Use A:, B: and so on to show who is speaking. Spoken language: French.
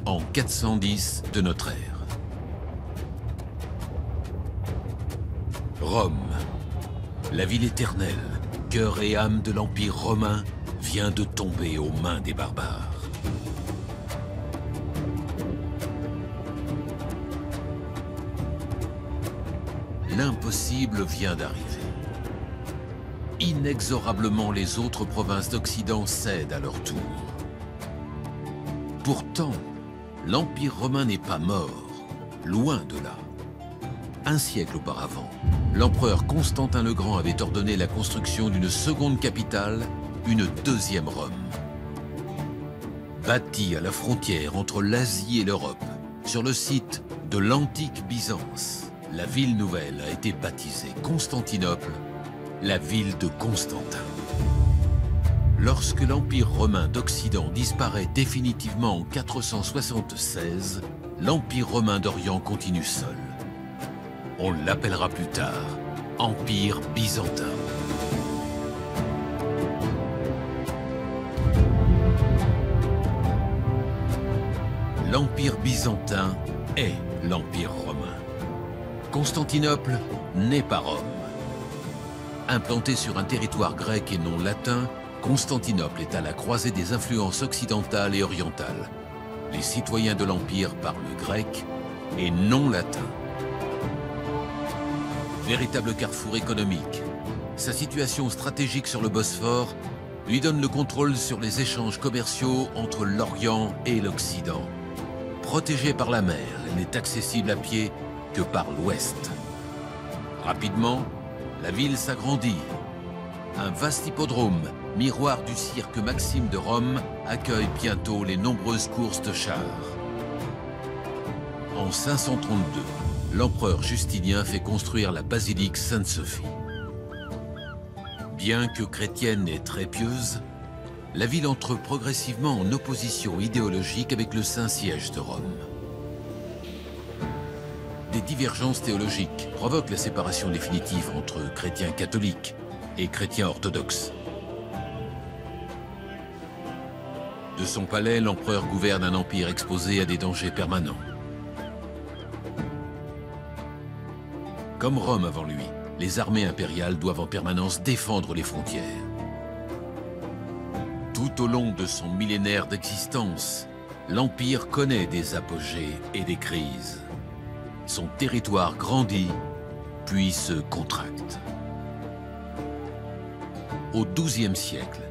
A: en 410 de notre ère. Rome, la ville éternelle, cœur et âme de l'Empire romain, vient de tomber aux mains des barbares. L'impossible vient d'arriver. Inexorablement, les autres provinces d'Occident cèdent à leur tour. Pourtant, l'Empire romain n'est pas mort, loin de là. Un siècle auparavant, l'empereur Constantin le Grand avait ordonné la construction d'une seconde capitale, une deuxième Rome. Bâtie à la frontière entre l'Asie et l'Europe, sur le site de l'antique Byzance, la ville nouvelle a été baptisée Constantinople, la ville de Constantin. Lorsque l'Empire romain d'Occident disparaît définitivement en 476, l'Empire romain d'Orient continue seul. On l'appellera plus tard Empire byzantin. L'Empire byzantin est l'Empire romain. Constantinople n'est pas Rome. Implantée sur un territoire grec et non latin, Constantinople est à la croisée des influences occidentales et orientales. Les citoyens de l'Empire parlent grec et non latin. Véritable carrefour économique, sa situation stratégique sur le Bosphore lui donne le contrôle sur les échanges commerciaux entre l'Orient et l'Occident. Protégée par la mer, elle n'est accessible à pied que par l'ouest. Rapidement, la ville s'agrandit. Un vaste hippodrome, miroir du cirque Maxime de Rome, accueille bientôt les nombreuses courses de chars. En 532, l'empereur Justinien fait construire la basilique Sainte-Sophie. Bien que chrétienne et très pieuse, la ville entre progressivement en opposition idéologique avec le Saint-Siège de Rome. Des divergences théologiques provoquent la séparation définitive entre chrétiens catholiques et chrétiens orthodoxes. De son palais, l'empereur gouverne un empire exposé à des dangers permanents. Comme Rome avant lui, les armées impériales doivent en permanence défendre les frontières. Tout au long de son millénaire d'existence, l'Empire connaît des apogées et des crises. Son territoire grandit, puis se contracte. Au XIIe siècle,